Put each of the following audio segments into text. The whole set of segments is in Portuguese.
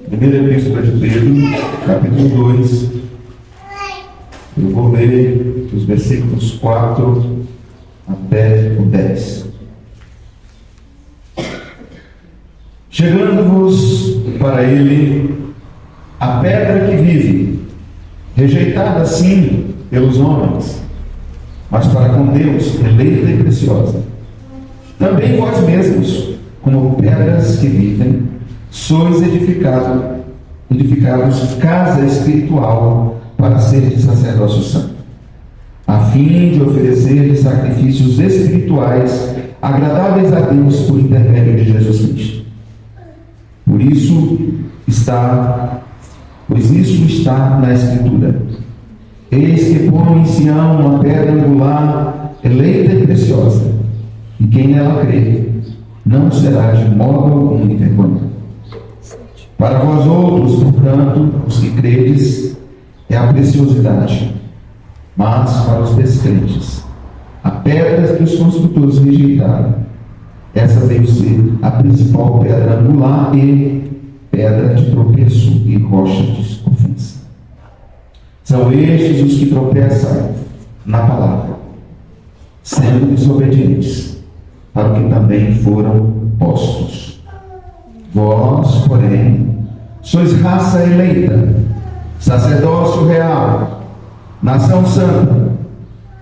Primeira Epístola de Pedro, capítulo 2. Eu vou ler os versículos 4 até o 10. Chegando-vos para ele a pedra que vive, rejeitada sim pelos homens, mas para com Deus eleita e preciosa. Também vós mesmos, como pedras que vivem, sois edificados casa espiritual para ser de sacerdócio santo, a fim de oferecer sacrifícios espirituais agradáveis a Deus por intermédio de Jesus Cristo. Pois isso está na Escritura. Eis que põe em Sião uma pedra angular, eleita e preciosa, e quem nela crê não será de modo algum envergonhado. Para vós outros, portanto, os que credes, é a preciosidade, mas para os descrentes, a pedra que os construtores rejeitaram, essa veio ser a principal pedra angular e pedra de tropeço e rocha de ofensa. São estes os que tropeçam na palavra, sendo desobedientes, para o que também foram postos. Vós, porém, sois raça eleita, sacerdócio real, nação santa,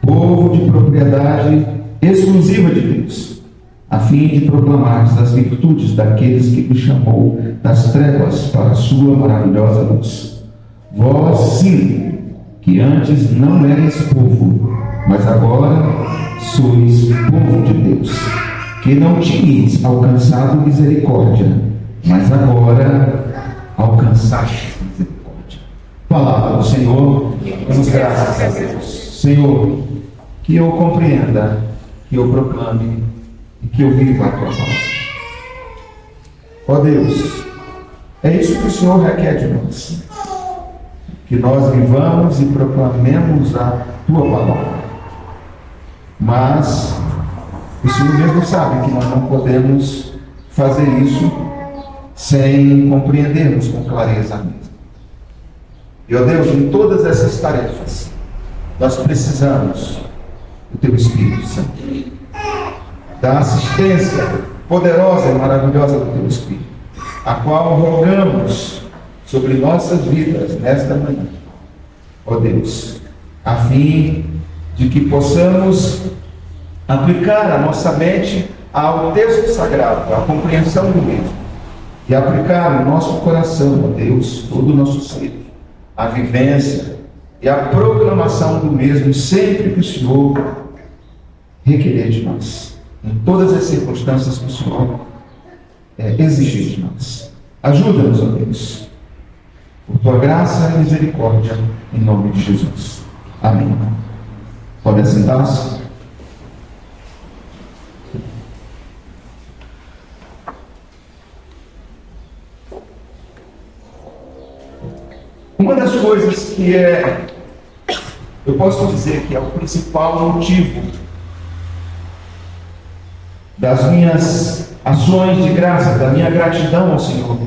povo de propriedade exclusiva de Deus, a fim de proclamar as virtudes daqueles que vos chamou das trevas para a sua maravilhosa luz. Vós, sim, que antes não erais povo, mas agora sois povo de Deus, que não tinhais alcançado misericórdia, mas agora alcançastes misericórdia. Palavra do Senhor, damos graças a Deus. Senhor, que eu compreenda, que eu proclame e que eu viva a tua palavra. Ó Deus, é isso que o Senhor requer de nós, que nós vivamos e proclamemos a tua palavra. Mas o Senhor mesmo sabe que nós não podemos fazer isso sem compreendermos com clareza mesmo. E ó Deus, em todas essas tarefas, nós precisamos do teu Espírito Santo, da assistência poderosa e maravilhosa do teu Espírito, a qual rogamos sobre nossas vidas nesta manhã, ó Deus, a fim de que possamos aplicar a nossa mente ao texto sagrado, à compreensão do mesmo, e aplicar no nosso coração, ó Deus, todo o nosso ser, a vivência e a proclamação do mesmo, sempre que o Senhor requerer de nós, em todas as circunstâncias que o Senhor exigir de nós. Ajuda-nos, ó Deus, por tua graça e misericórdia, em nome de Jesus. Amém. Podem sentar-se. Uma das coisas que eu posso dizer que é o principal motivo das minhas ações de graça, da minha gratidão ao Senhor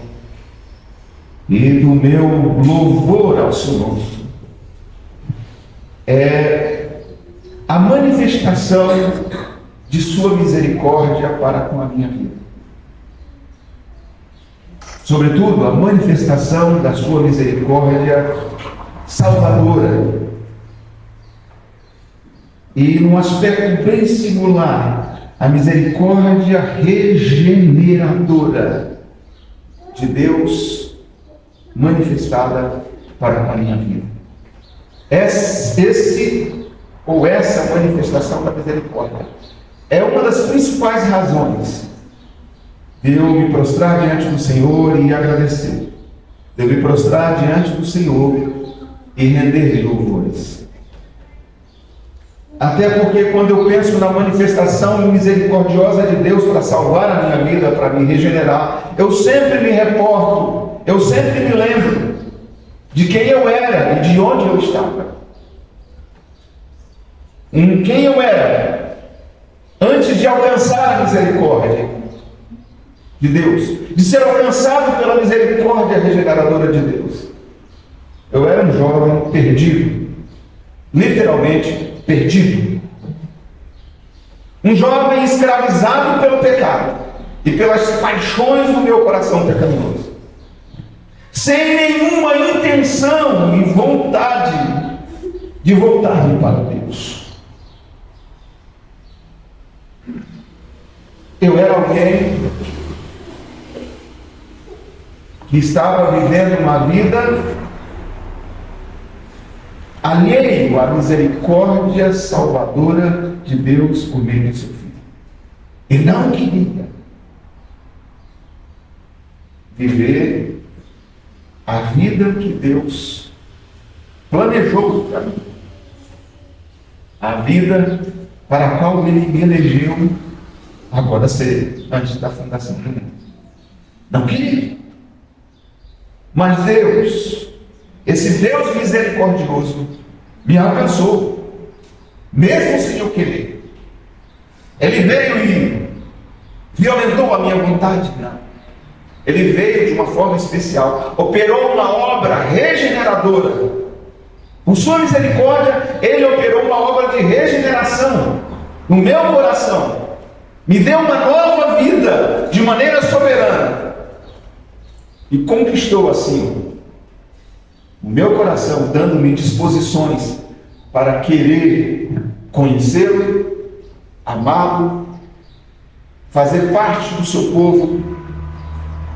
e do meu louvor ao Senhor, é a manifestação de sua misericórdia para com a minha vida. Sobretudo, a manifestação da sua misericórdia salvadora. E num aspecto bem singular, a misericórdia regeneradora de Deus manifestada para com a minha vida. Essa manifestação da misericórdia é uma das principais razões de eu me prostrar diante do Senhor e agradecer, de eu me prostrar diante do Senhor e render-lhe louvores. Até porque quando eu penso na manifestação misericordiosa de Deus para salvar a minha vida, para me regenerar, eu sempre me reporto, eu sempre me lembro de quem eu era e de onde eu estava. Em quem eu era antes de alcançar a misericórdia. de Deus, de ser alcançado pela misericórdia regeneradora de Deus. Eu era um jovem perdido, literalmente perdido. Um jovem escravizado pelo pecado e pelas paixões do meu coração pecaminoso, sem nenhuma intenção e vontade de voltar-me para Deus. Eu era alguém que estava vivendo uma vida alheio à misericórdia salvadora de Deus por meio de seu Filho. E não queria viver a vida que Deus planejou para mim. A vida para a qual Ele me elegeu agora ser antes da fundação do mundo. Não queria. Mas Deus, esse Deus misericordioso, me alcançou, mesmo sem eu querer. Ele veio e violentou a minha vontade? Não. Ele veio de uma forma especial, operou uma obra regeneradora. Por sua misericórdia, Ele operou uma obra de regeneração no meu coração. Me deu uma nova vida de maneira soberana. E conquistou assim o meu coração, dando-me disposições para querer conhecê-lo, amá-lo, fazer parte do seu povo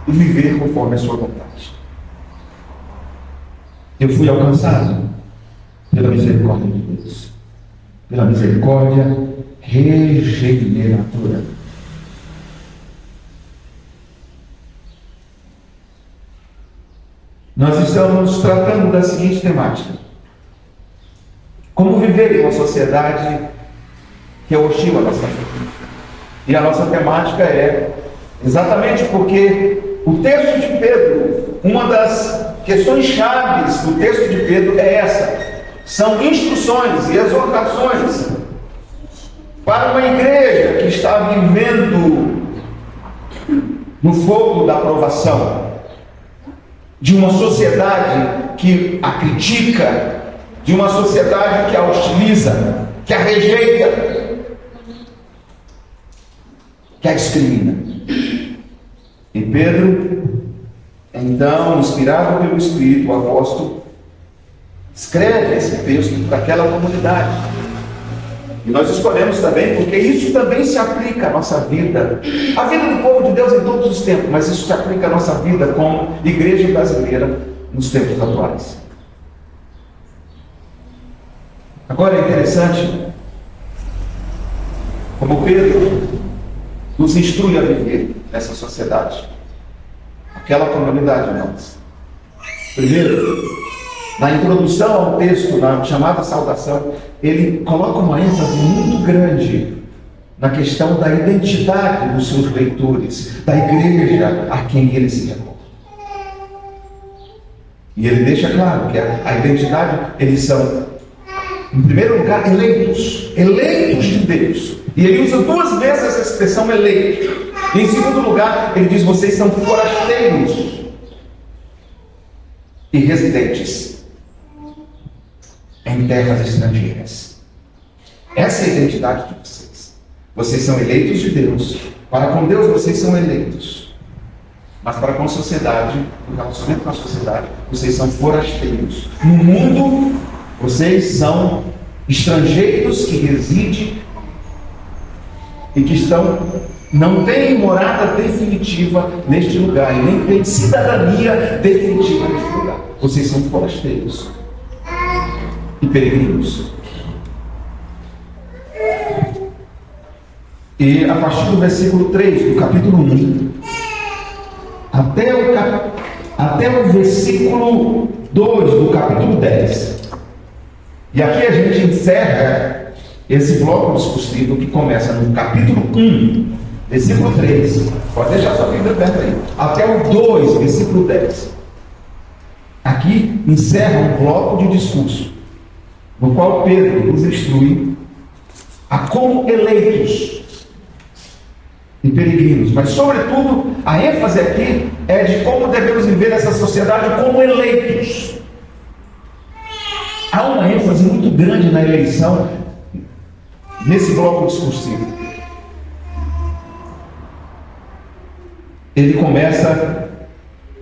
e viver conforme a sua vontade. Eu fui alcançado pela misericórdia de Deus, pela misericórdia regeneradora. Nós estamos tratando da seguinte temática: como viver em uma sociedade que é hostil à nossa vida. E a nossa temática é exatamente porque o texto de Pedro, uma das questões chaves do texto de Pedro é essa: são instruções e exortações para uma igreja que está vivendo no fogo da aprovação, de uma sociedade que a critica, de uma sociedade que a hostiliza, que a rejeita, que a discrimina. E Pedro, então, inspirado pelo Espírito, o apóstolo, escreve esse texto para aquela comunidade. E nós escolhemos também porque isso também se aplica à nossa vida, à vida do povo de Deus em todos os tempos, mas isso se aplica à nossa vida como igreja brasileira nos tempos atuais. Agora é interessante como Pedro nos instrui a viver nessa sociedade, aquela comunidade nossa. Primeiro, na introdução ao texto, na chamada saudação, ele coloca uma ênfase muito grande na questão da identidade dos seus leitores, da igreja a quem ele se reporta. E ele deixa claro que a identidade, eles são, em primeiro lugar, eleitos de Deus. E ele usa duas vezes essa expressão eleito. E em segundo lugar, ele diz: vocês são forasteiros e residentes em terras estrangeiras. Essa é a identidade de vocês. Vocês são eleitos de Deus. Para com Deus vocês são eleitos. Mas para com a sociedade, no relacionamento com a sociedade, vocês são forasteiros. No mundo, vocês são estrangeiros que residem e que não têm morada definitiva neste lugar, e nem têm cidadania definitiva neste lugar. Vocês são forasteiros e peregrinos. E a partir do versículo 3 do capítulo 1 até o versículo 2 do capítulo 10, e aqui a gente encerra esse bloco discursivo que começa no capítulo 1, versículo 3, pode deixar sua Bíblia aberta aí, até o 2, versículo 10. Aqui encerra um bloco de discurso no qual Pedro nos instrui a como eleitos e peregrinos, mas sobretudo a ênfase aqui é de como devemos viver essa sociedade como eleitos. Há uma ênfase muito grande na eleição nesse bloco discursivo. Ele começa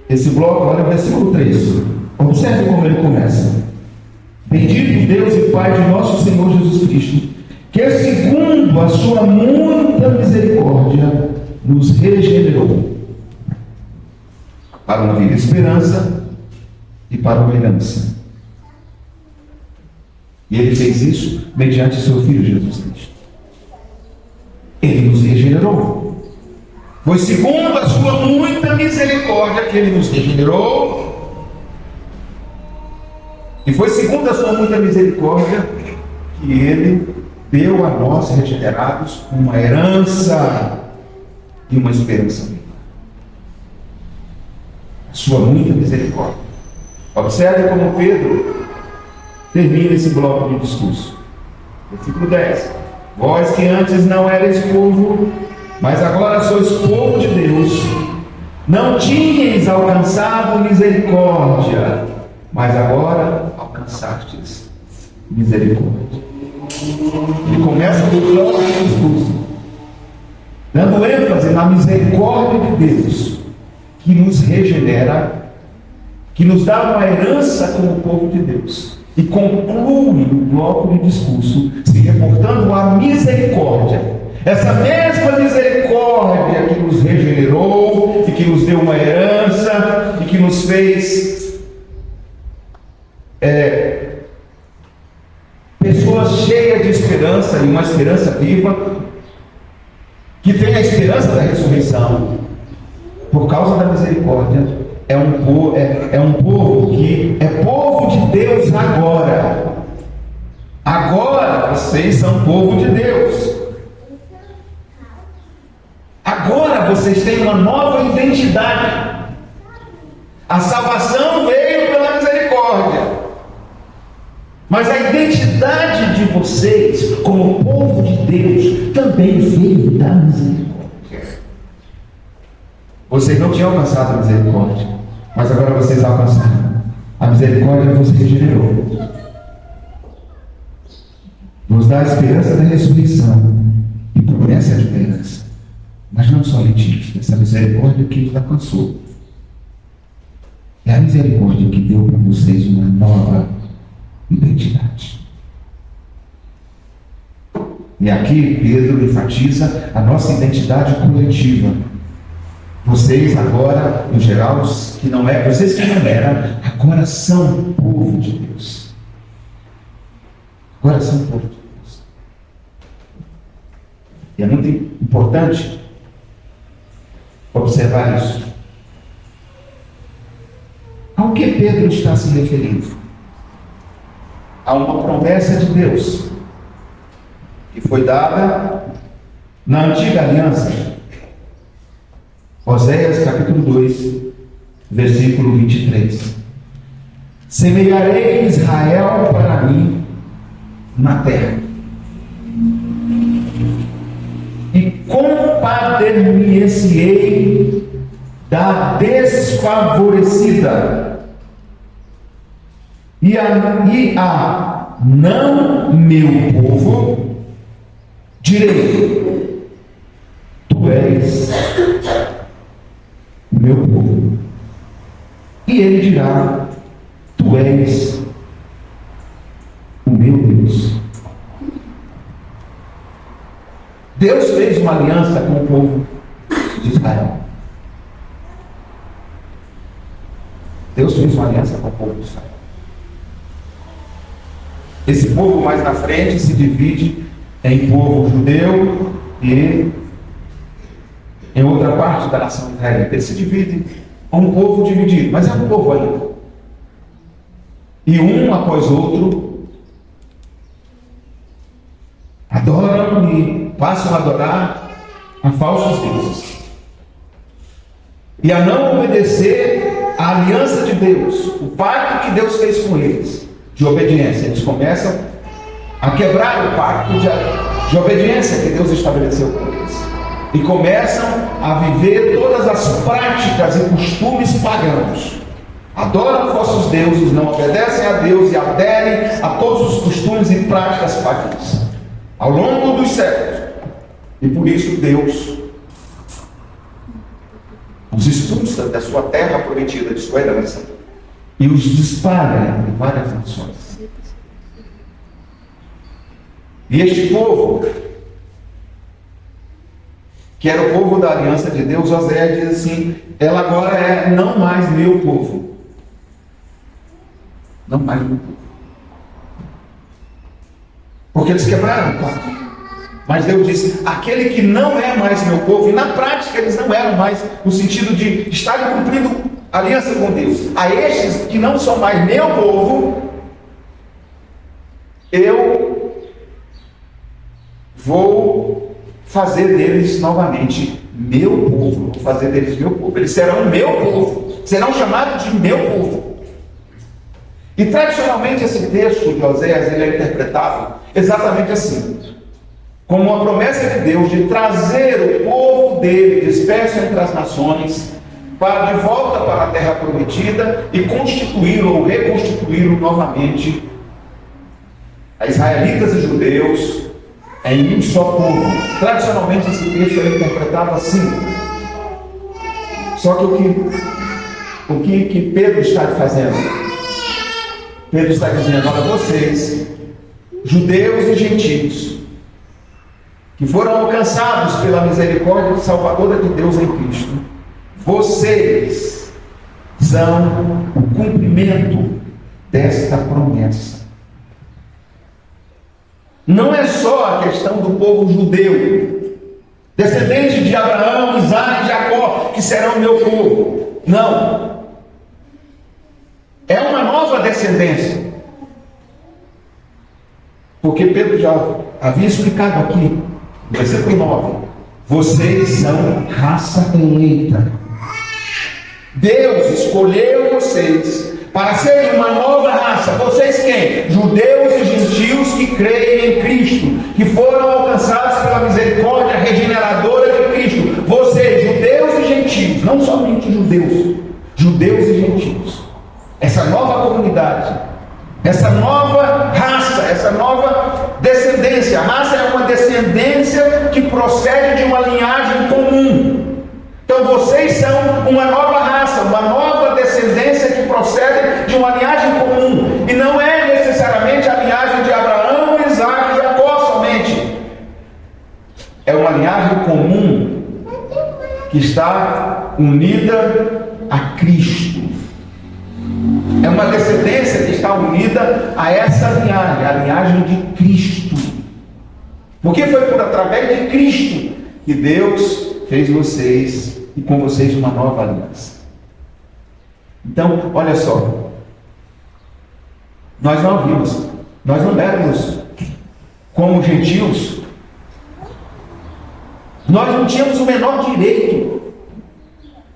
esse bloco, olha o versículo 3. Observe como ele começa. Bendito Deus e Pai de nosso Senhor Jesus Cristo, que segundo a sua muita misericórdia nos regenerou para uma viva esperança e para uma herança. E ele fez isso mediante seu Filho Jesus Cristo. Ele nos regenerou. Foi segundo a sua muita misericórdia que ele nos regenerou. E foi segundo a sua muita misericórdia que ele deu a nós regenerados uma herança e uma esperança viva. A sua muita misericórdia. Observe como Pedro termina esse bloco de discurso. Versículo 10. Vós que antes não erais povo, mas agora sois povo de Deus, não tinhais alcançado misericórdia, mas agora alcançastes misericórdia. Ele começa o bloco de discurso, dando ênfase na misericórdia de Deus, que nos regenera, que nos dá uma herança como povo de Deus. E conclui o bloco de discurso se reportando à misericórdia. Essa mesma misericórdia que nos regenerou e que nos deu uma herança e que nos fez pessoas cheias de esperança e uma esperança viva, que tem a esperança da ressurreição por causa da misericórdia. É um povo que é povo de Deus agora. Agora vocês são povo de Deus. Agora vocês têm uma nova identidade. A salvação veio pela misericórdia. Mas a identidade de vocês como povo de Deus também veio da misericórdia. Vocês não tinham alcançado a misericórdia, mas agora vocês alcançaram. A misericórdia vos regenerou. Nos dá a esperança da ressurreição e promessa de esperança. Mas não só litigios, essa misericórdia que nos alcançou. É a misericórdia que deu para vocês uma nova identidade. E aqui Pedro enfatiza a nossa identidade coletiva. Vocês agora, em geral, vocês que não eram, agora são povo de Deus. Agora são povo de Deus. E é muito importante observar isso. Ao que Pedro está se referindo? A uma promessa de Deus que foi dada na antiga aliança. Oséias capítulo 2, versículo 23. Semearei Israel para mim na terra, e compadecer-me-ei da desfavorecida, e a não meu povo direi: tu és o meu povo. E ele dirá: tu és o meu Deus. Deus fez uma aliança com o povo de Israel. Deus fez uma aliança com o povo de Israel. Esse povo mais na frente se divide em povo judeu e em outra parte da nação israelita. Ele se divide em um povo dividido, mas é um povo ainda. E um após outro adoram e passam a adorar a falsos deuses. E a não obedecer à aliança de Deus, o pacto que Deus fez com eles, de obediência. Eles começam a quebrar o pacto de obediência que Deus estabeleceu com eles. e começam a viver todas as práticas e costumes pagãos. Adoram falsos deuses, não obedecem a Deus e aderem a todos os costumes e práticas pagãs ao longo dos séculos. E por isso Deus os expulsa da sua terra prometida, de sua herança, e os dispara entre várias nações. E este povo, que era o povo da aliança de Deus, Oséias diz assim: ela agora é não mais meu povo. Não mais meu povo. Porque eles quebraram o pacto. Mas Deus disse: aquele que não é mais meu povo, e na prática eles não eram mais, no sentido de estarem cumprindo aliança com Deus. A estes que não são mais meu povo, eu vou fazer deles novamente meu povo. Vou fazer deles meu povo. Eles serão meu povo. Serão chamados de meu povo. E tradicionalmente esse texto de Oséias, ele é interpretado exatamente assim, como uma promessa de Deus de trazer o povo dele, disperso entre as nações, para de volta para a terra prometida e constituí-lo ou reconstituí-lo novamente, a israelitas e judeus, em um só povo. Tradicionalmente esse texto é interpretado assim. Só que o que Pedro está fazendo? Pedro está dizendo: olha, vocês, judeus e gentios, que foram alcançados pela misericórdia salvadora de Deus em Cristo, vocês são o cumprimento desta promessa. Não é só a questão do povo judeu, descendente de Abraão, Isaac e Jacó, que serão meu povo. Não. É uma nova descendência. Porque Pedro já havia explicado aqui, no versículo 9: vocês são raça eleita. Deus escolheu vocês para serem uma nova raça. Vocês quem? Judeus e gentios que creem em Cristo, que foram alcançados pela misericórdia regeneradora de Cristo. Vocês, judeus e gentios, não somente judeus, judeus e gentios. Essa nova comunidade, essa nova raça, essa nova descendência. A raça é uma descendência que procede de uma linhagem comum. Então vocês são uma nova raça, uma nova descendência que procede de uma linhagem comum. E não é necessariamente a linhagem de Abraão, Isaac e Jacó somente. É uma linhagem comum que está unida a Cristo. É uma descendência que está unida a essa linhagem, a linhagem de Cristo. Porque foi por através de Cristo que Deus fez vocês e com vocês uma nova aliança. Então, olha só. Nós não éramos como gentios. Nós não tínhamos o menor direito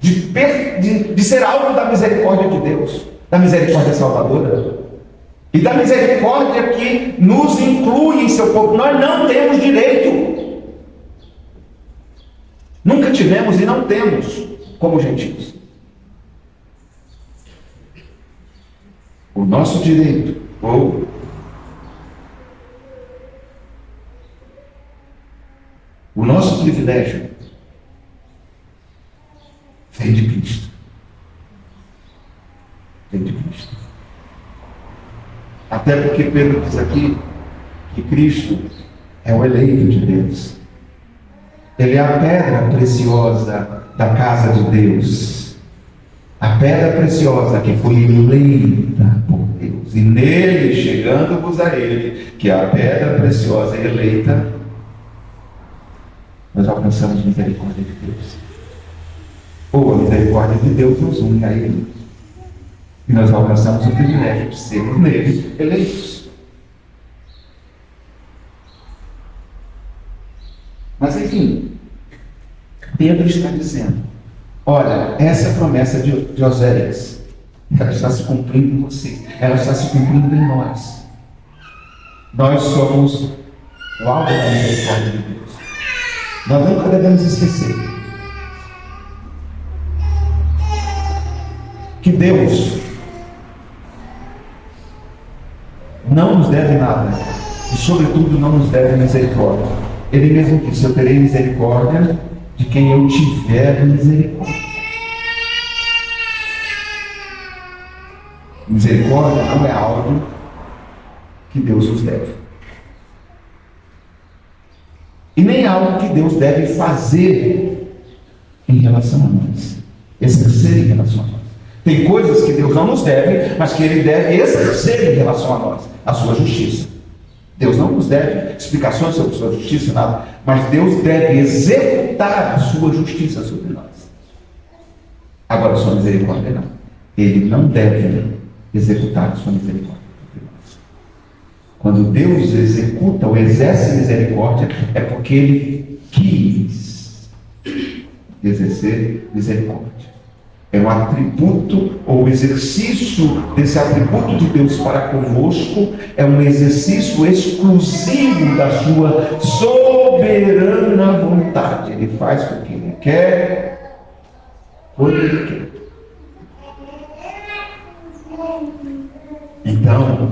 de ser alvo da misericórdia de Deus, da misericórdia salvadora e da misericórdia que nos inclui em seu povo. Nós não temos direito, nunca tivemos e não temos como gentios. O nosso direito, ou o nosso privilégio, vem de Cristo. Vem de Cristo. Até porque Pedro diz aqui que Cristo é o eleito de Deus. Ele é a pedra preciosa da casa de Deus. A pedra preciosa que foi eleita por Deus. E nele, chegando-vos a ele, que é a pedra preciosa e eleita, nós alcançamos misericórdia de Deus. Ou a misericórdia de Deus nos une a ele. E nós alcançamos o privilégio de sermos nele eleitos. Mas enfim, Pedro está dizendo: olha, essa promessa de Oséias, ela está se cumprindo em você, ela está se cumprindo em nós. Nós somos o alvo da misericórdia de Deus. Nós nunca devemos esquecer que Deus não nos deve nada e, sobretudo, não nos deve misericórdia. Ele mesmo disse: eu terei misericórdia de quem eu tiver misericórdia. Misericórdia não é algo que Deus nos deve, e nem algo que Deus deve fazer em relação a nós, exercer em relação a nós. Tem coisas que Deus não nos deve, mas que Ele deve exercer em relação a nós, a sua justiça. Deus não nos deve explicações sobre a sua justiça, nada, mas Deus deve executar a sua justiça sobre nós. Agora, a sua misericórdia não. Ele não deve executar a sua misericórdia sobre nós. Quando Deus executa ou exerce misericórdia, é porque Ele quis exercer misericórdia. É um atributo, ou o exercício desse atributo de Deus para conosco, é um exercício exclusivo da sua soberana vontade. Ele faz o que Ele quer, quando Ele quer. Então,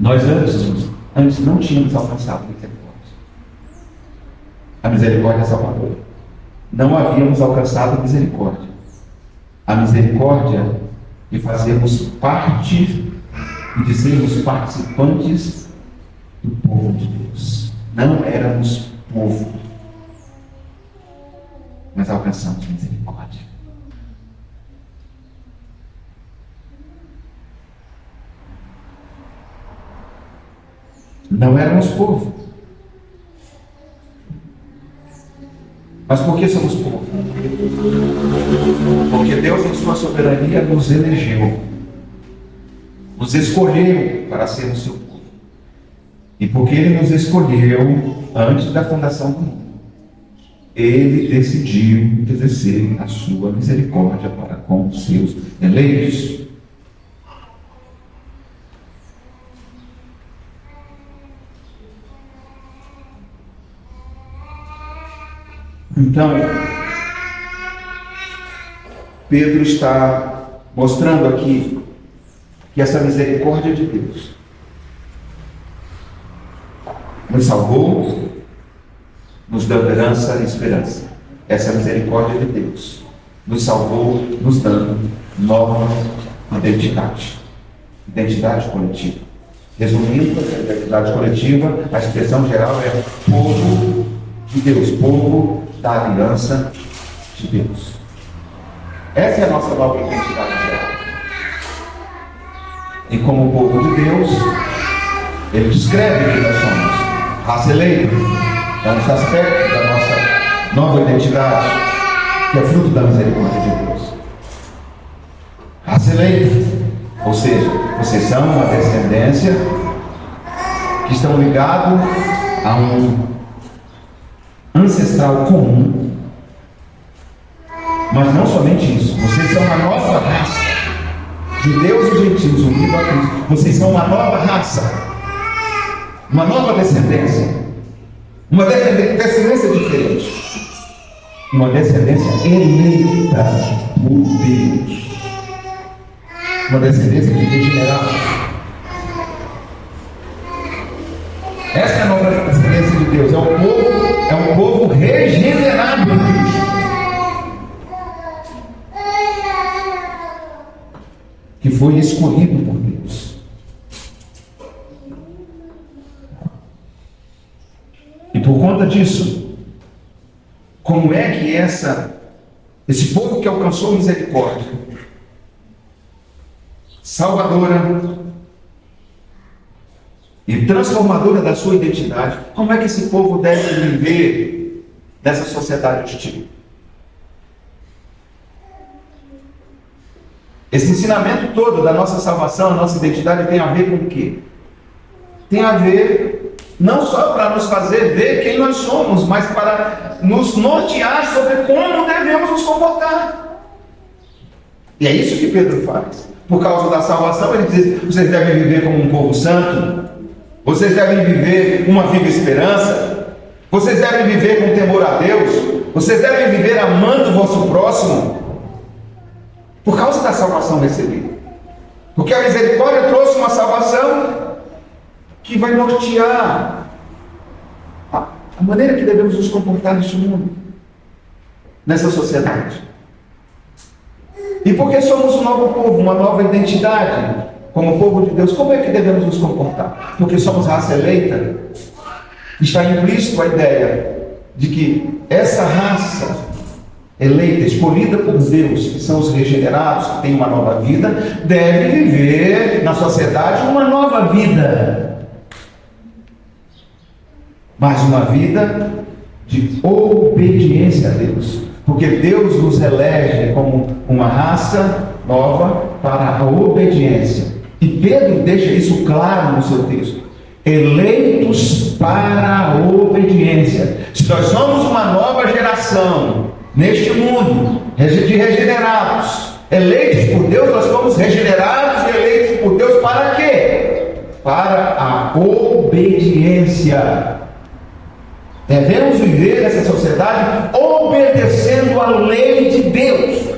nós antes não tínhamos alcançado a misericórdia. A misericórdia é salvadora. Não havíamos alcançado a misericórdia. A misericórdia de fazermos parte e de sermos participantes do povo de Deus. Não éramos povo, mas alcançamos misericórdia. Não éramos povo. Mas por que somos povo? Porque Deus, em sua soberania, nos elegeu, nos escolheu para sermos seu povo. E porque Ele nos escolheu antes da fundação do mundo, Ele decidiu exercer a sua misericórdia para com os seus eleitos. Então, Pedro está mostrando aqui que essa misericórdia de Deus nos salvou, nos dando herança e esperança. Essa misericórdia de Deus nos salvou, nos dando nova identidade coletiva. Resumindo, essa identidade coletiva, a expressão geral é povo de Deus, povo da aliança de Deus. Essa é a nossa nova identidade geral. E como povo de Deus, Ele descreve que nós somos raça eleita. É um aspecto da nossa nova identidade, que é fruto da misericórdia de Deus. Raça eleita, ou seja, vocês são uma descendência que estão ligados a um ancestral comum. Mas não somente isso, vocês são uma nova raça, judeus e gentios unidos a Cristo. Vocês são uma nova raça, uma nova descendência, uma descendência diferente, uma descendência eleita por Deus, uma descendência de regenerados. Essa é a nova descendência de Deus, é um povo regenerado em Cristo, que foi escolhido por Deus. E por conta disso, como é que esse povo que alcançou misericórdia salvadora e transformadora da sua identidade, como é que esse povo deve viver nessa sociedade hostil? Esse ensinamento todo da nossa salvação, a nossa identidade, tem a ver com o quê? Tem a ver não só para nos fazer ver quem nós somos, mas para nos nortear sobre como devemos nos comportar. E é isso que Pedro faz. Por causa da salvação, ele diz: vocês devem viver como um povo santo, vocês devem viver uma viva esperança, Vocês devem viver com temor a Deus. Vocês devem viver amando o vosso próximo por causa da salvação recebida. Porque a misericórdia trouxe uma salvação que vai nortear a maneira que devemos nos comportar neste mundo, nessa sociedade. E porque somos um novo povo, uma nova identidade, como povo de Deus, como é que devemos nos comportar? Porque somos raça eleita. Está implícito a ideia de que essa raça eleita, escolhida por Deus, que são os regenerados, que têm uma nova vida, deve viver na sociedade uma nova vida. Mas uma vida de obediência a Deus. Porque Deus nos elege como uma raça nova para a obediência. E Pedro deixa isso claro no seu texto. Eleitos para a obediência. Se nós somos uma nova geração neste mundo de regenerados, eleitos por Deus, nós fomos regenerados e eleitos por Deus para quê? Para a obediência. Devemos viver nessa sociedade obedecendo a lei de Deus.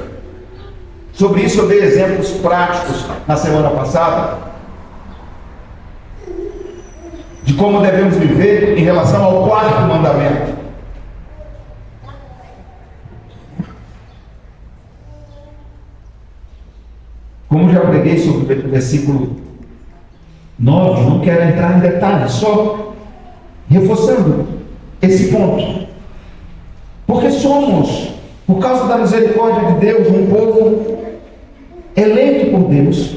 Sobre isso eu dei exemplos práticos na semana passada, de como devemos viver em relação ao quarto mandamento. Como já preguei sobre o versículo 9, não quero entrar em detalhes, só reforçando esse ponto. Porque somos, por causa da misericórdia de Deus, um povo eleito por Deus.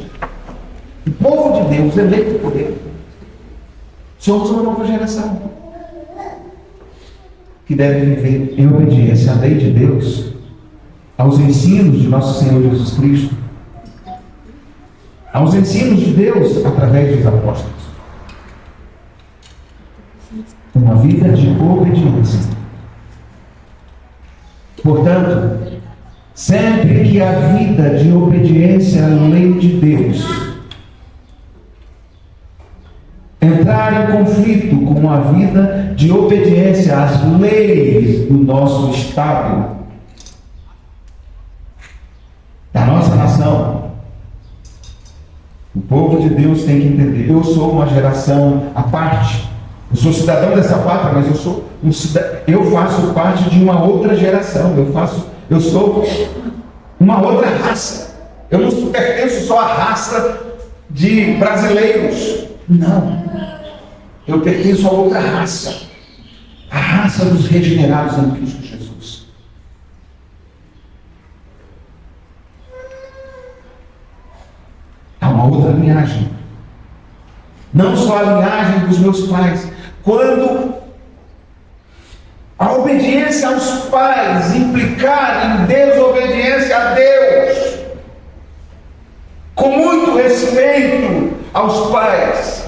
O povo de Deus, eleito por Deus. Somos uma nova geração que deve viver em obediência à lei de Deus, aos ensinos de nosso Senhor Jesus Cristo, aos ensinos de Deus através dos apóstolos. Uma vida de obediência. Portanto, sempre que a vida de obediência à lei de Deus entrar em conflito com a vida de obediência às leis do nosso Estado, da nossa nação, o povo de Deus tem que entender: eu sou uma geração à parte. Eu sou cidadão dessa pátria, mas eu faço parte de uma outra geração. Eu sou uma outra raça. Eu não pertenço só à raça de brasileiros. Não. Eu pertenço a outra raça. A raça dos regenerados em Cristo Jesus. Há uma outra linhagem. Não só a linhagem dos meus pais. Quando a obediência aos pais implicar em desobediência a Deus, com muito respeito aos pais,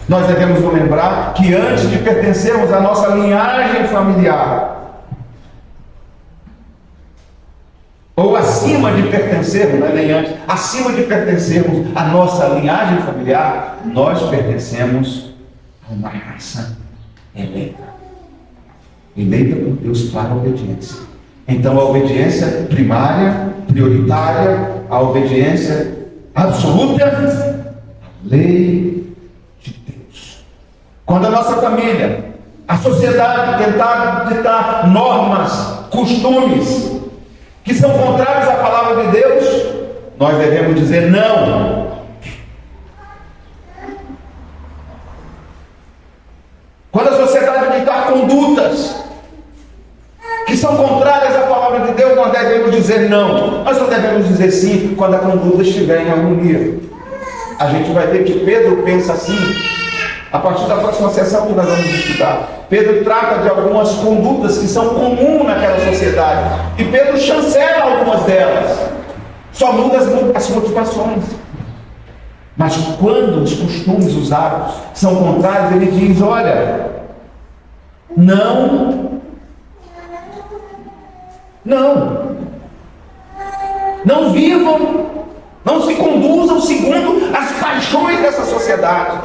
nós devemos nos lembrar que antes de pertencermos à nossa linhagem familiar, ou acima de pertencermos, não é nem antes, acima de pertencermos à nossa linhagem familiar, nós pertencemos a uma raça eleita. Eleita por Deus para a obediência. Então a obediência primária, prioritária, a obediência absoluta à lei de Deus. Quando a nossa família, a sociedade tentar ditar normas, costumes, que são contrários à palavra de Deus, nós devemos dizer não. Quando a sociedade ditar condutas que são contrárias à palavra de Deus, nós devemos dizer não. Nós só devemos dizer sim quando a conduta estiver em harmonia. A gente vai ver que Pedro pensa assim, a partir da próxima sessão que nós vamos estudar. Pedro trata de algumas condutas que são comuns naquela sociedade. E Pedro chancela algumas delas. Só muda as motivações. Mas quando os costumes, os hábitos são contrários, ele diz: olha, não vivam, não se conduzam segundo as paixões dessa sociedade.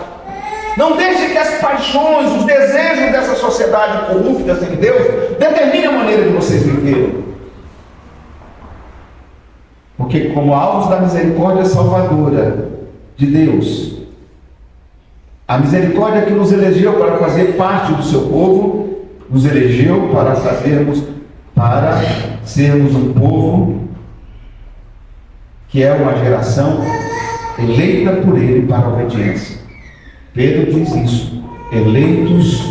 Não deixe que as paixões, os desejos dessa sociedade corrupta sem Deus determinem a maneira de vocês viverem. Porque como alvos da misericórdia salvadora de Deus, a misericórdia que nos elegeu para fazer parte do seu povo, nos elegeu para sermos um povo que é uma geração eleita por Ele para a obediência. Pedro diz isso: eleitos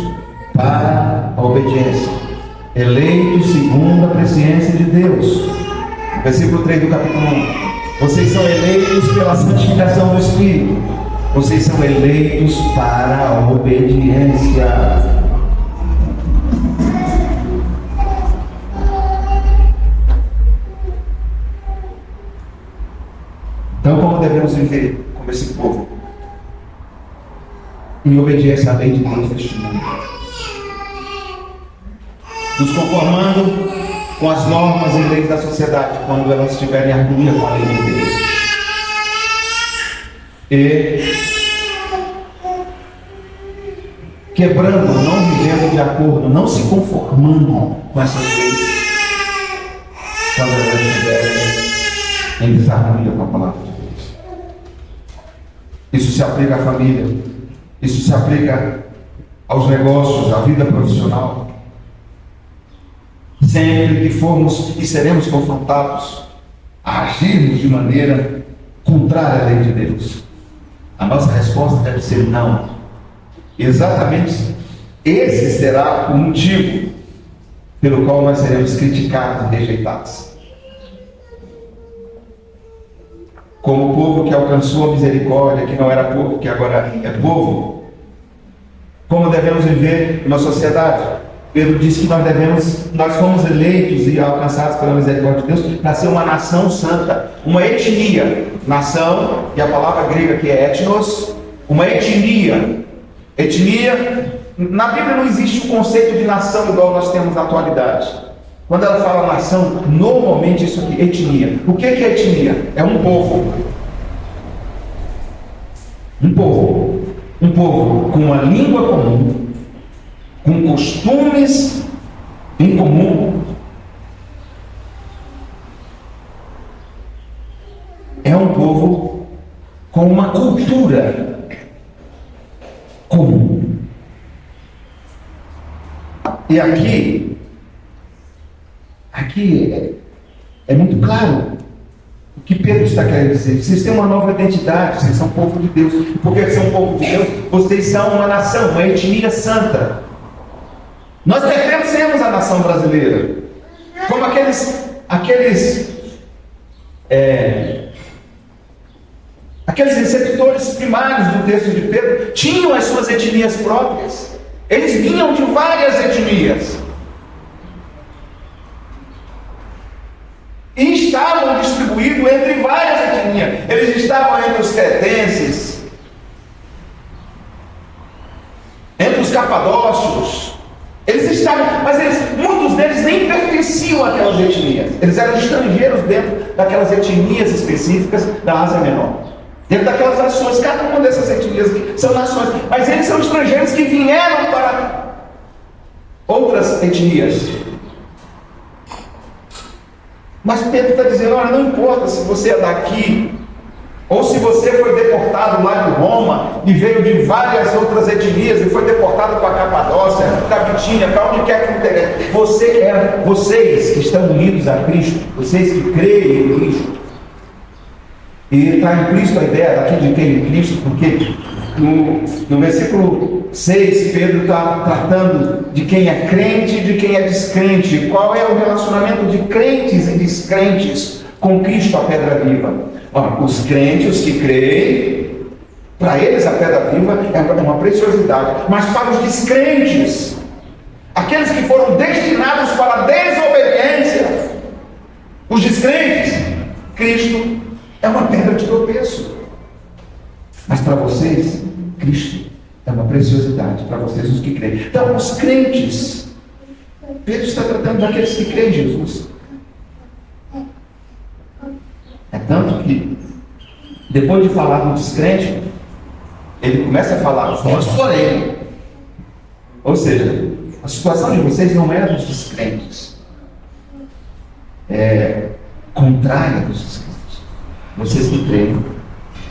para a obediência, eleitos segundo a presciência de Deus. Versículo 3 do capítulo 1: vocês são eleitos pela santificação do Espírito, vocês são eleitos para a obediência. Então, como devemos viver como esse povo? Em obediência à lei de Deus deste mundo, nos conformando com as normas e leis da sociedade, quando elas estiverem em harmonia com a lei de Deus, e quebrando, não vivendo de acordo, não se conformando com essas leis, quando elas estiverem em desarmonia com a palavra de Deus. Isso se aplica à família, isso se aplica aos negócios, à vida profissional. Sempre que formos e seremos confrontados a agirmos de maneira contrária à lei de Deus, a nossa resposta deve ser não. Exatamente esse será o motivo pelo qual nós seremos criticados e rejeitados. Como o povo que alcançou a misericórdia, que não era povo, que agora é povo, como devemos viver numa sociedade? Pedro disse que nós fomos eleitos e alcançados pela misericórdia de Deus para ser uma nação santa, uma etnia. Nação, e a palavra grega que é etnos, uma etnia. Etnia, na Bíblia não existe o conceito de nação igual nós temos na atualidade. Quando ela fala nação, normalmente isso aqui, etnia. O que é etnia? É um povo. Um povo. Um povo com uma língua comum, com costumes em comum. É um povo com uma cultura comum. E aqui é muito claro o que Pedro está querendo dizer. Vocês têm uma nova identidade, vocês são povo de Deus. E porque são povo de Deus, vocês são uma nação, uma etnia santa. Nós pertencemos à nação brasileira. Como aqueles receptores primários do texto de Pedro tinham as suas etnias próprias. Eles vinham de várias etnias. E estavam distribuídos entre várias etnias. Eles estavam entre os cretenses, entre os capadócios. Eles estavam, mas muitos deles nem pertenciam àquelas etnias. Eles eram estrangeiros dentro daquelas etnias específicas da Ásia Menor. Dentro daquelas nações, cada uma dessas etnias são nações, mas eles são estrangeiros que vieram para outras etnias. Mas Pedro está dizendo: olha, não importa se você é daqui, ou se você foi deportado lá de Roma e veio de várias outras etnias e foi deportado para a Capadócia, para a Bitínia, para onde quer que interesse. Vocês que estão unidos a Cristo, vocês que creem em Cristo, e está implícito a ideia daqui de crer em Cristo, porque no versículo 6, Pedro está tratando de quem é crente e de quem é descrente. Qual é o relacionamento de crentes e descrentes com Cristo, a pedra viva? Os crentes, os que creem, para eles a pedra viva é uma preciosidade. Mas para os descrentes, aqueles que foram destinados para a desobediência, os descrentes, Cristo é uma pedra de tropeço. Mas para vocês, Cristo é uma preciosidade. Para vocês, os que creem. Então, os crentes, Pedro está tratando daqueles que creem em Jesus. É tanto que, depois de falar do descrente, ele começa a falar, vós porém. Ou seja, a situação de vocês não é dos descrentes. É contrária dos descrentes. Vocês que creem,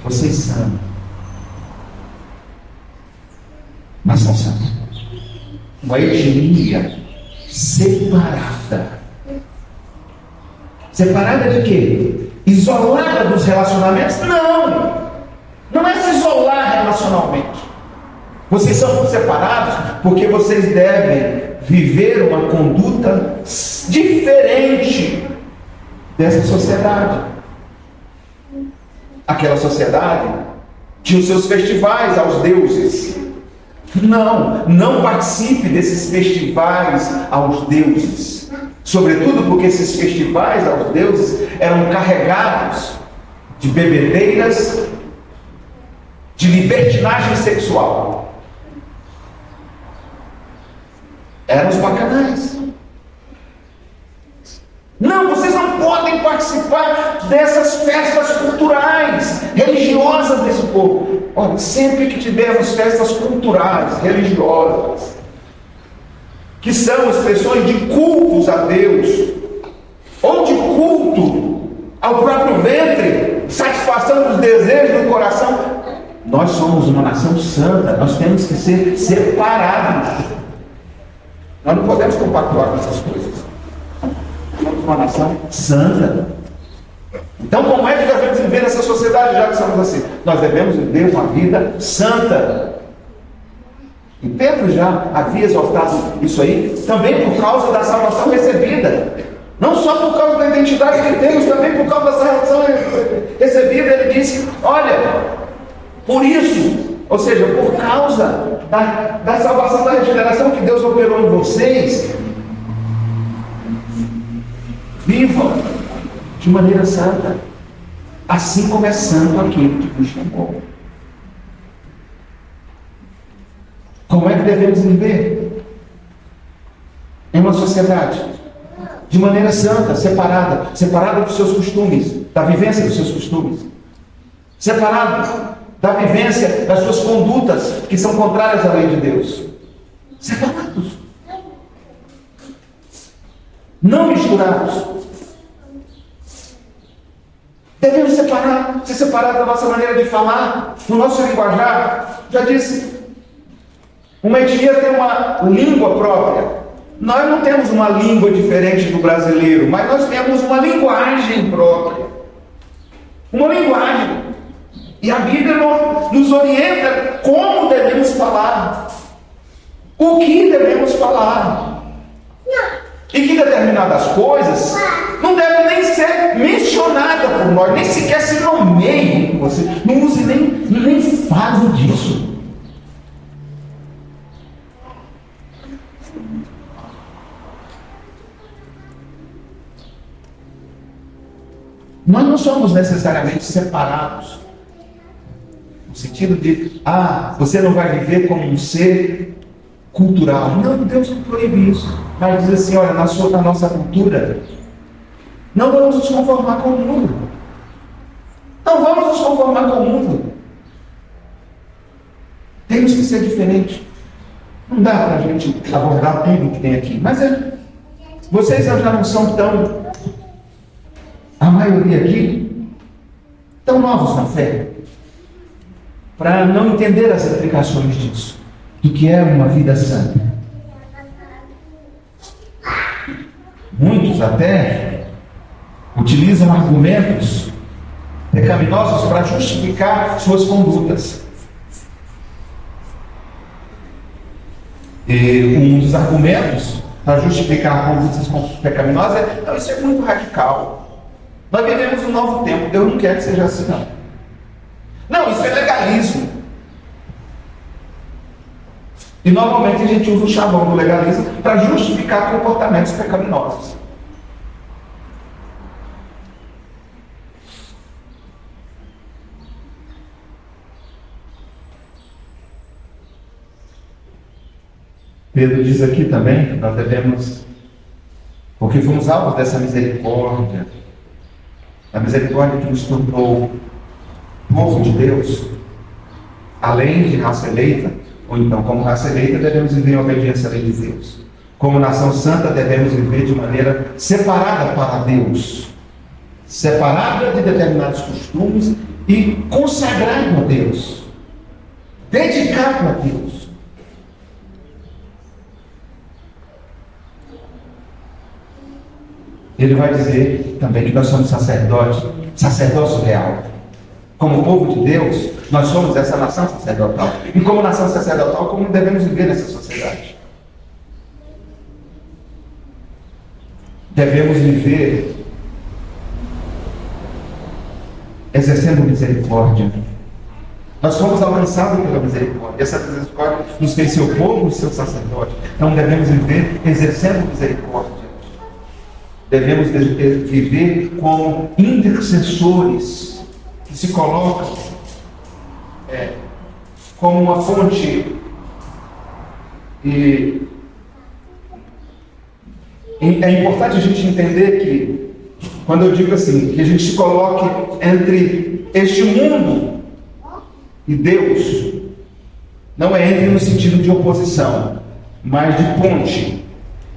vocês são. Mas são santos. Uma etnia separada. Separada de quê? Isolada dos relacionamentos? Não! Não é se isolar relacionalmente. Vocês são separados porque vocês devem viver uma conduta diferente dessa sociedade. Aquela sociedade tinha os seus festivais aos deuses. Não participe desses festivais aos deuses. Sobretudo porque esses festivais aos deuses eram carregados de bebedeiras, de libertinagem sexual. Eram os bacanais. Não, vocês não podem participar dessas festas culturais, religiosas desse povo. Olha, sempre que tivermos festas culturais, religiosas, que são expressões de cultos a Deus, ou de culto ao próprio ventre, satisfação dos desejos do coração, nós somos uma nação santa, nós temos que ser separados. Nós não podemos compactuar com essas coisas. Somos uma nação santa. Então, como é que nós devemos viver nessa sociedade, já que somos assim? Nós devemos viver uma vida santa. E Pedro já havia exortado isso aí, também por causa da salvação recebida. Não só por causa da identidade que temos, também por causa da salvação recebida. Ele disse, olha, por isso, ou seja, por causa da salvação, da regeneração que Deus operou em vocês, vivam de maneira santa, assim como é santo aquele que nos chamou. Como é que devemos viver? Em uma sociedade de maneira santa, separada dos seus costumes, da vivência dos seus costumes, separado da vivência das suas condutas que são contrárias à lei de Deus, separados, não misturados. Devemos se separar da nossa maneira de falar, do nosso linguajar. Já disse, uma etnia tem uma língua própria. Nós não temos uma língua diferente do brasileiro, mas nós temos uma linguagem própria. Uma linguagem. E a Bíblia nos orienta como devemos falar, o que devemos falar. E que determinadas coisas não devem nem ser mencionadas por nós, nem sequer se nomeiem. Você não use nem fale disso. Nós não somos necessariamente separados, no sentido de, você não vai viver como um ser cultural. Não, Deus não proíbe isso. Mas diz assim, olha, na nossa cultura, não vamos nos conformar com o mundo. Não vamos nos conformar com o mundo. Temos que ser diferentes. Não dá para a gente abordar tudo que tem aqui. Mas vocês já não são tão, a maioria aqui, tão novos na fé, para não entender as implicações disso, do que é uma vida santa. Muitos até utilizam argumentos pecaminosos para justificar suas condutas. E um dos argumentos para justificar condutas pecaminosas é, não, isso é muito radical. Nós vivemos um novo tempo, Deus não quer que seja assim, não. Não, isso é legalismo. E normalmente a gente usa o chavão do legalismo para justificar comportamentos pecaminosos. Pedro diz aqui também que nós devemos, porque fomos alvos dessa misericórdia, a misericórdia que nos tornou povo de Deus, além de raça eleita, ou então como raça eleita, devemos viver em obediência à lei de Deus. Como nação santa, devemos viver de maneira separada para Deus, separada de determinados costumes e consagrado a Deus, dedicado a Deus. Ele vai dizer também que nós somos sacerdotes, sacerdócio real. Como povo de Deus, nós somos essa nação sacerdotal. E como nação sacerdotal, como devemos viver nessa sociedade? Devemos viver exercendo misericórdia. Nós fomos alcançados pela misericórdia. Essa misericórdia nos fez seu povo e seu sacerdote. Então devemos viver exercendo misericórdia. Devemos viver como intercessores que se colocam como uma fonte. E é importante a gente entender que, quando eu digo assim, que a gente se coloque entre este mundo e Deus, não é entre no sentido de oposição, mas de ponte.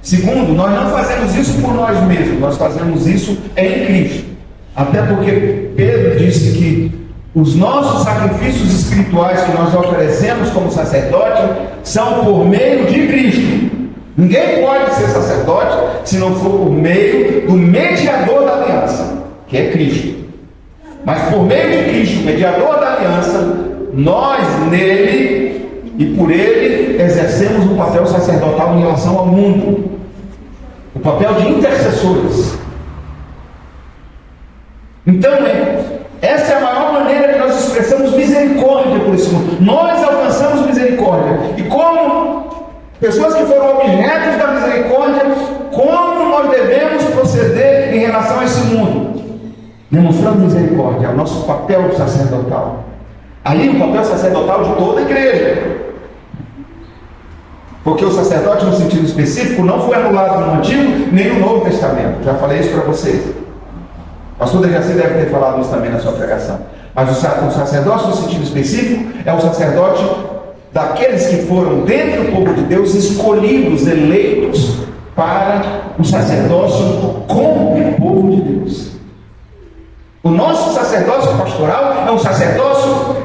Segundo, nós não fazemos isso por nós mesmos, nós fazemos isso em Cristo. Até porque Pedro disse que os nossos sacrifícios espirituais que nós oferecemos como sacerdote são por meio de Cristo. Ninguém pode ser sacerdote se não for por meio do mediador da aliança, que é Cristo. Mas por meio de Cristo, mediador da aliança, nós nele e por ele exercemos um papel sacerdotal em relação ao mundo, o papel de intercessores. Então, essa é a maior maneira que nós expressamos misericórdia por esse mundo. Nós alcançamos misericórdia. E como pessoas que foram objetos da misericórdia, como nós devemos proceder em relação a esse mundo? Demonstrando misericórdia, é o nosso papel sacerdotal. Aí o papel sacerdotal de toda a igreja. Porque o sacerdote, no sentido específico, não foi anulado no Antigo nem no Novo Testamento. Já falei isso para vocês. O pastor Dejaci deve ter falado isso também na sua pregação. Mas o sacerdócio, no sentido específico, é o sacerdote daqueles que foram, dentre o povo de Deus, escolhidos, eleitos para o sacerdócio com o povo de Deus. O nosso sacerdócio pastoral é um sacerdócio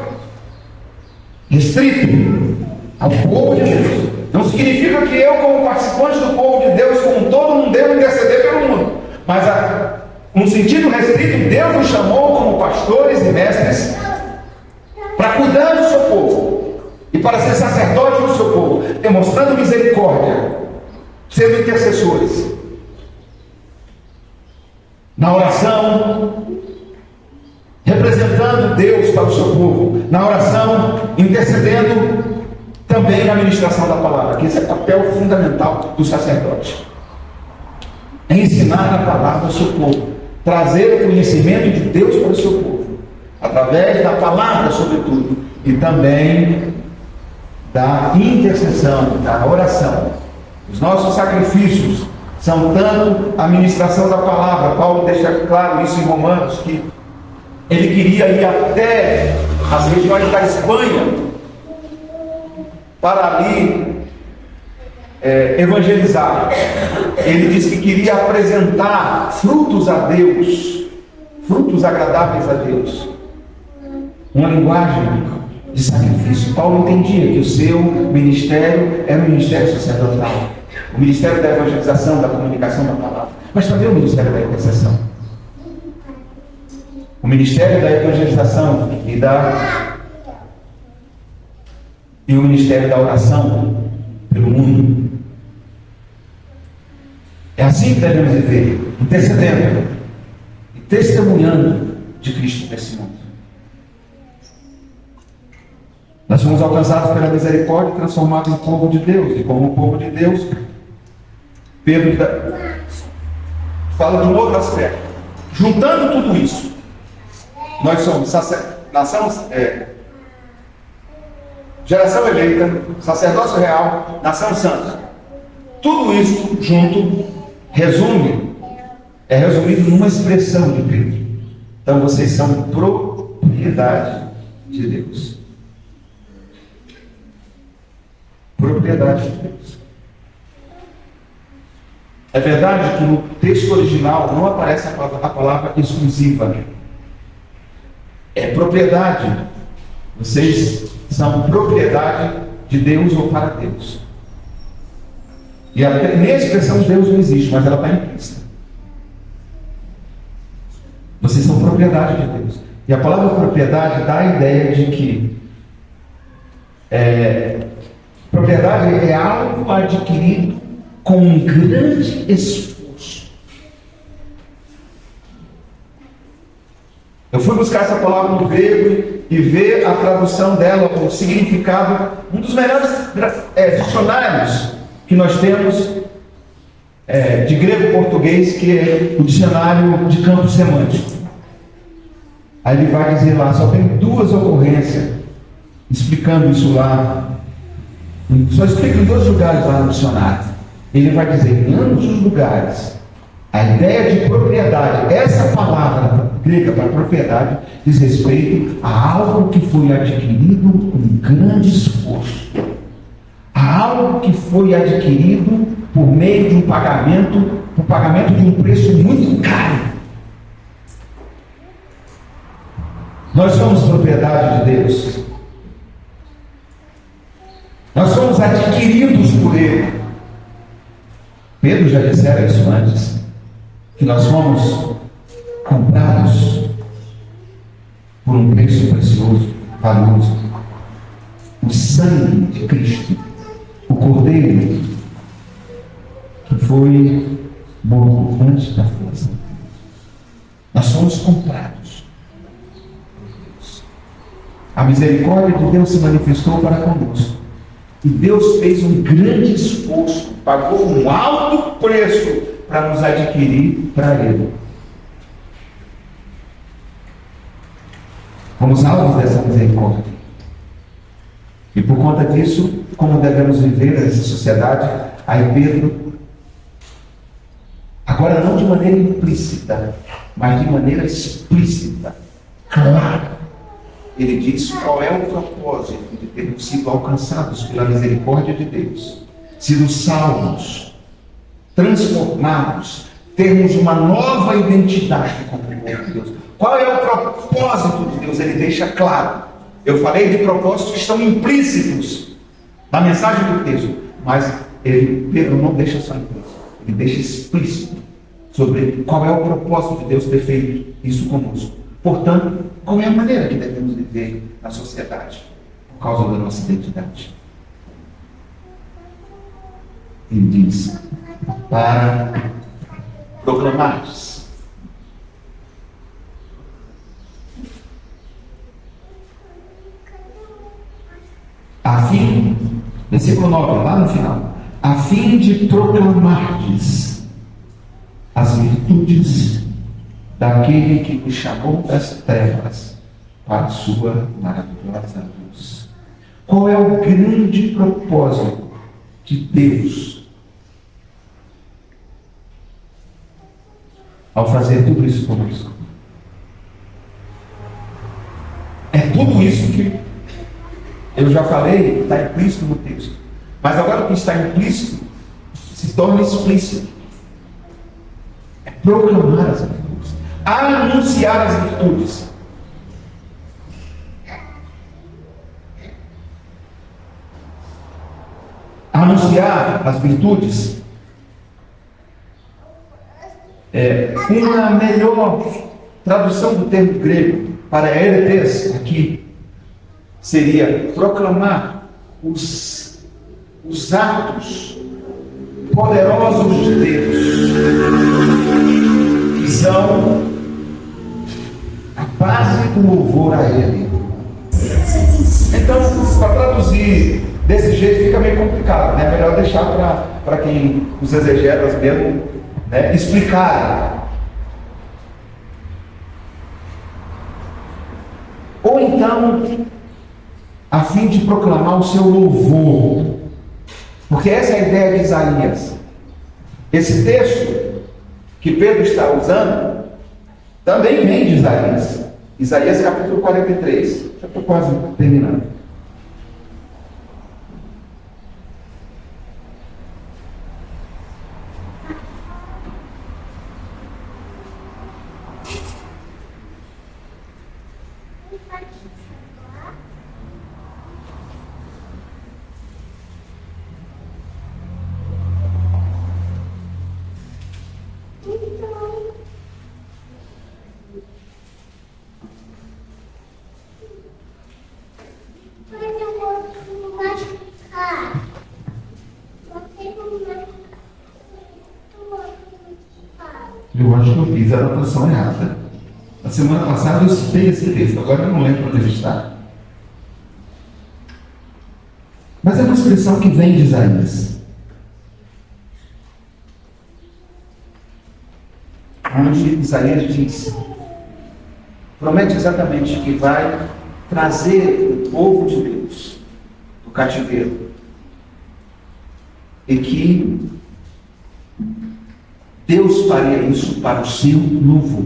restrito ao povo de Deus. Não significa que eu, como participante do povo de Deus, como todo, não devo interceder pelo mundo. Mas, num sentido restrito, Deus nos chamou como pastores e mestres para cuidar do seu povo e para ser sacerdote do seu povo, demonstrando misericórdia, sendo intercessores na oração, representando Deus para o seu povo, na oração, intercedendo também na ministração da palavra, que esse é o papel fundamental do sacerdote. É ensinar a palavra ao seu povo, trazer o conhecimento de Deus para o seu povo, através da palavra, sobretudo, e também da intercessão, da oração. Os nossos sacrifícios são tanto a ministração da palavra. Paulo deixa claro isso em Romanos, que ele queria ir até as regiões da Espanha para ali evangelizar. Ele disse que queria apresentar frutos a Deus, frutos agradáveis a Deus, uma linguagem de sacrifício. Paulo entendia que o seu ministério era um ministério sacerdotal, o ministério da evangelização, da comunicação da palavra, mas também o ministério da intercessão, o ministério da evangelização e o ministério da oração pelo mundo. É assim que devemos viver, intercedendo e testemunhando de Cristo nesse mundo. Nós fomos alcançados pela misericórdia e transformados em povo de Deus. E como povo de Deus, Pedro fala de um outro aspecto. Juntando tudo isso, nós somos geração eleita, sacerdócio real, nação santa. Tudo isso junto é resumido numa expressão de Pedro. Então vocês são propriedade de Deus. propriedade de Deus. É verdade que no texto original não aparece a palavra exclusiva. É propriedade. Vocês são propriedade de Deus ou para Deus. E nem a expressão Deus não existe, mas ela está implícita. Vocês são propriedade de Deus. E a palavra propriedade dá a ideia de que propriedade é algo adquirido com um grande esforço. Eu fui buscar essa palavra no grego e ver a tradução dela, o significado, um dos melhores dicionários que nós temos de grego-português, que é o dicionário de campo semântico. Aí ele vai dizer lá, só tem 2 ocorrências explicando isso lá. Só explica em 2 lugares lá no dicionário. Ele vai dizer, em ambos os lugares, a ideia de propriedade, essa palavra grega para propriedade, diz respeito a algo que foi adquirido com grande esforço. A algo que foi adquirido por meio de um pagamento, por pagamento de um preço muito caro. Nós somos propriedade de Deus. Nós somos adquiridos por Ele. Pedro já dissera isso antes, que nós fomos comprados por um preço precioso, valioso. O sangue de Cristo, o Cordeiro, que foi morto antes da fundação. Nós somos comprados. A misericórdia de Deus se manifestou para conosco. E Deus fez um grande esforço, pagou um alto preço para nos adquirir para Ele. Fomos alvos dessa misericórdia. E por conta disso, como devemos viver nessa sociedade? Aí Pedro, agora não de maneira implícita, mas de maneira explícita, clara, ele diz qual é o propósito de termos sido alcançados pela misericórdia de Deus, sido salvos, transformados, termos uma nova identidade com o povo de Deus. Qual é o propósito de Deus? Ele deixa claro. Eu falei de propósitos que estão implícitos na mensagem do texto, mas Pedro não deixa só implícito, ele deixa explícito sobre qual é o propósito de Deus ter feito isso conosco. Portanto, qual é a maneira que devemos viver na sociedade por causa da nossa identidade? Ele diz, para proclamar-te. A fim, versículo 9, lá no final, a fim de proclamar-te as virtudes daquele que me chamou das trevas para a sua maravilhosa luz. Qual é o grande propósito de Deus ao fazer tudo isso conosco? É tudo isso que eu já falei, está implícito no texto. Mas agora que está implícito, se torna explícito. É proclamar as virtudes. Anunciar as virtudes. Anunciar as virtudes uma melhor tradução do termo grego para eretes aqui seria proclamar os atos poderosos de Deus, que são a base do louvor a Ele. Então, para traduzir desse jeito fica meio complicado, né? É melhor deixar para quem os exegetas mesmo, né, explicar. Ou então, a fim de proclamar o seu louvor. Porque essa é a ideia de Isaías. Esse texto que Pedro está usando também vem de Isaías. Isaías capítulo 43. Já estou quase terminando. Eu acho que eu fiz a anotação errada. Na semana passada eu citei esse texto, agora eu não lembro onde ele está. Mas é uma expressão que vem de Isaías, onde Isaías diz, promete exatamente que vai trazer o povo de Deus do cativeiro e que Deus faria isso para o seu louvor.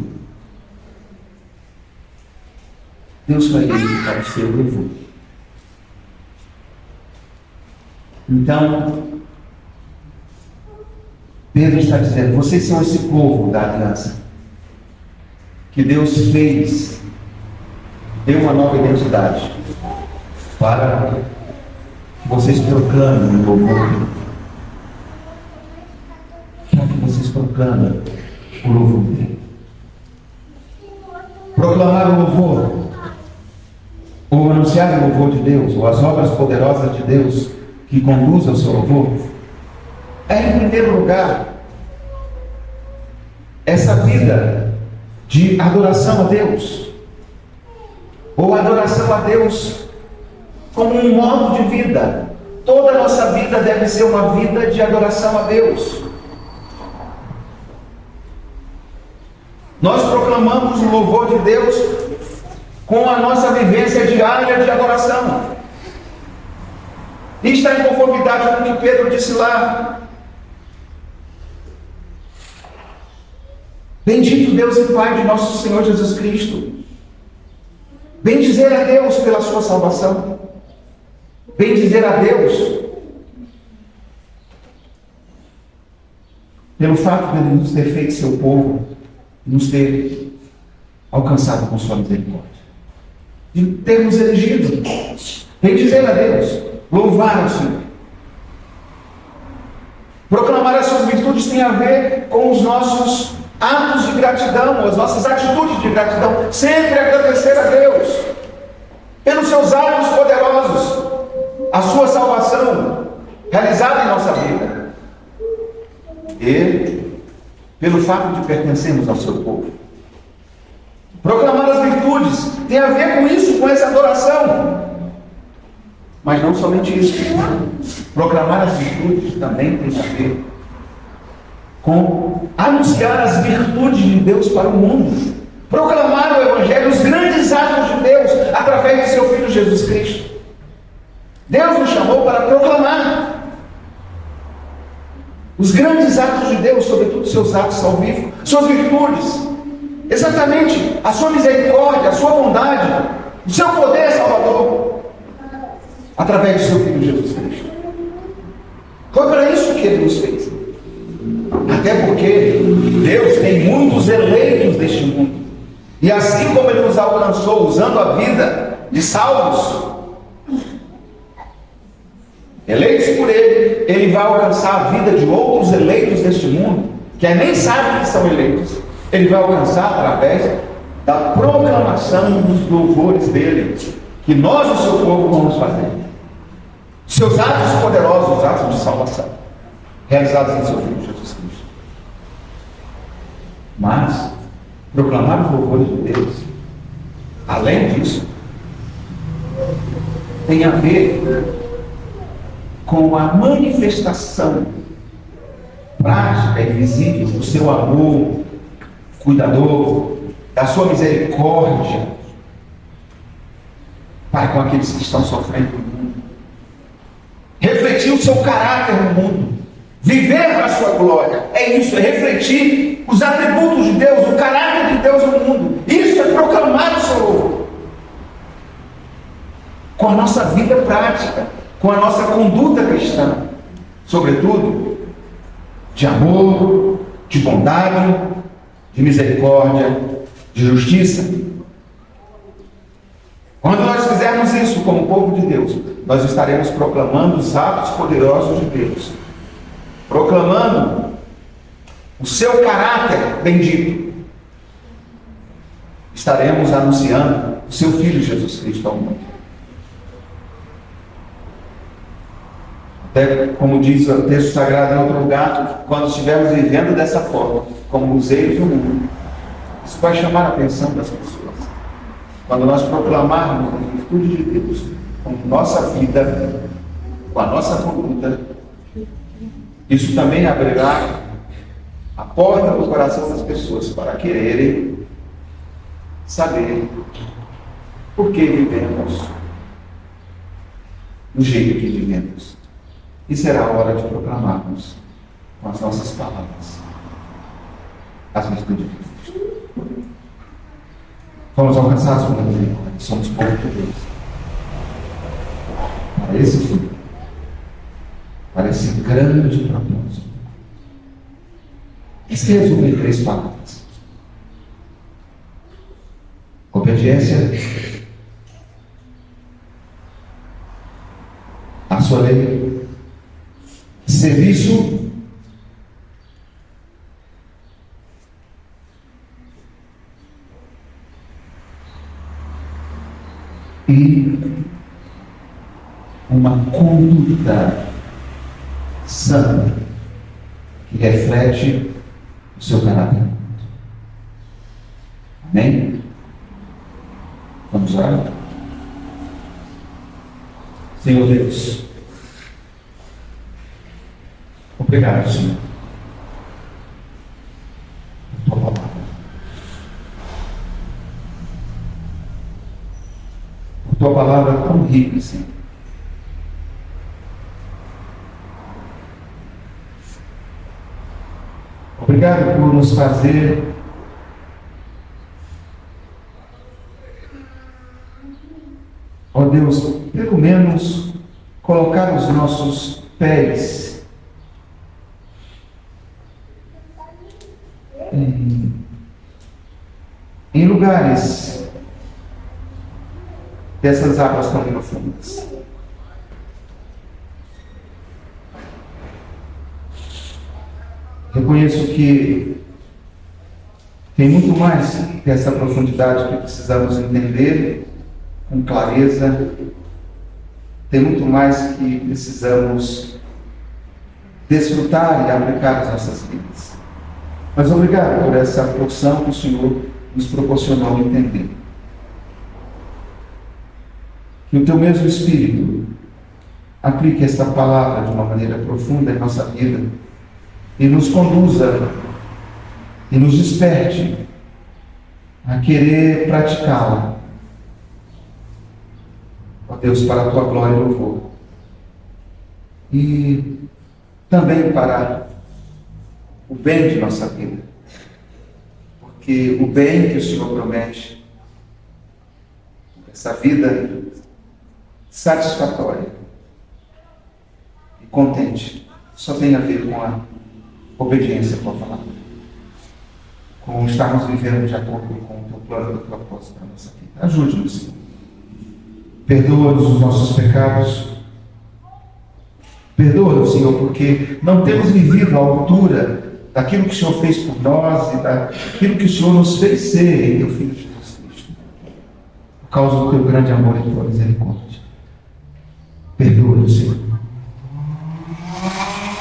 Deus faria isso para o seu louvor. Então, Pedro está dizendo, vocês são esse povo da aliança que Deus fez, deu uma nova identidade para que vocês proclamem o louvor, para que vocês proclamem o louvor dele. Proclamar o louvor, ou anunciar o louvor de Deus, ou as obras poderosas de Deus que conduzem ao seu louvor, é, em primeiro lugar, essa vida de adoração a Deus, ou adoração a Deus como um modo de vida. Toda a nossa vida deve ser uma vida de adoração a Deus. Nós proclamamos o louvor de Deus com a nossa vivência diária de adoração. E está em conformidade com o que Pedro disse lá. Bendito Deus e Pai de nosso Senhor Jesus Cristo. Bendizer a Deus pela sua salvação. Bendizer a Deus pelo fato de Ele nos ter feito seu povo, nos ter alcançado com sua misericórdia, de ter nos elegido. Bendizer a Deus, louvar ao Senhor. Proclamar as suas virtudes tem a ver com os nossos atos de gratidão, as nossas atitudes de gratidão. Sempre agradecer a Deus pelos seus atos poderosos, a sua salvação realizada em nossa vida, e pelo fato de pertencermos ao seu povo. Proclamar as virtudes tem a ver com isso, com essa adoração. Mas não somente isso. Proclamar as virtudes também tem a ver com anunciar as virtudes de Deus para o mundo. Proclamar o Evangelho, os grandes atos de Deus, através de seu Filho Jesus Cristo. Deus nos chamou para proclamar os grandes atos de Deus, sobretudo seus atos salvíficos, suas virtudes, exatamente a sua misericórdia, a sua bondade, o seu poder salvador, através de seu Filho Jesus Cristo. Foi para isso que Ele nos fez. Até porque Deus tem muitos eleitos deste mundo. E assim como Ele nos alcançou usando a vida de salvos, eleitos por Ele, Ele vai alcançar a vida de outros eleitos deste mundo, que nem sabem que são eleitos. Ele vai alcançar através da proclamação dos louvores dEle, que nós, o seu povo, vamos fazer. Seus atos poderosos, os atos de salvação, realizados em seu Filho Jesus Cristo. Mas proclamar os louvores de Deus, além disso, tem a ver com a manifestação prática e visível do seu amor cuidador, da sua misericórdia para com aqueles que estão sofrendo no mundo. Refletir o seu caráter no mundo, viver na sua glória, é isso, é refletir os atributos de Deus, o caráter de Deus no mundo. Isso é proclamar o seu louvor com a nossa vida prática, com a nossa conduta cristã, sobretudo de amor, de bondade, de misericórdia, de justiça. Quando nós fizermos isso como povo de Deus, nós estaremos proclamando os atos poderosos de Deus, proclamando o seu caráter bendito. Estaremos anunciando o seu Filho Jesus Cristo ao mundo. Até como diz o texto sagrado em outro lugar, quando estivermos vivendo dessa forma, como luzeiros do mundo. Isso vai chamar a atenção das pessoas. Quando nós proclamarmos a virtude de Deus com nossa vida, com a nossa conduta, isso também abrirá a porta do coração das pessoas para quererem saber por que vivemos do jeito que vivemos. E será a hora de proclamarmos com as nossas palavras as virtudes de Cristo. Fomos alcançados pela misericórdia, somos povo de Deus. Para esse fim, para esse grande propósito. Isso se resume em 3 palavras: obediência à sua lei, serviço e uma conduta santa que reflete o seu caráter. Amém? Vamos orar? Senhor Deus, obrigado, Senhor, por tua palavra, por tua palavra tão rica, Senhor. Obrigado por nos fazer ó Deus, pelo menos colocar os nossos pés em lugares dessas águas tão profundas. Reconheço que tem muito mais dessa profundidade que precisamos entender com clareza, tem muito mais que precisamos desfrutar e aplicar as nossas vidas. Mas obrigado por essa porção que o Senhor nos proporcionou entender. Que o teu mesmo Espírito aplique esta palavra de uma maneira profunda em nossa vida e nos conduza e nos desperte a querer praticá-la. Ó Deus, para a tua glória e louvor. E também para o bem de nossa vida. Porque o bem que o Senhor promete, essa vida satisfatória e contente, só tem a ver com a obediência à tua palavra, com estarmos vivendo de acordo com o teu plano e o teu propósito para a nossa vida. Ajude-nos, Senhor. Perdoa-nos os nossos pecados. Perdoa-nos, Senhor, porque não temos vivido à altura daquilo que o Senhor fez por nós e daquilo que o Senhor nos fez ser em teu Filho Jesus Cristo, por causa do teu grande amor e tua misericórdia. Perdoa-nos, Senhor.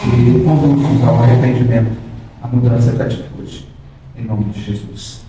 E conduz-nos ao arrependimento, à mudança de atitude. Em nome de Jesus.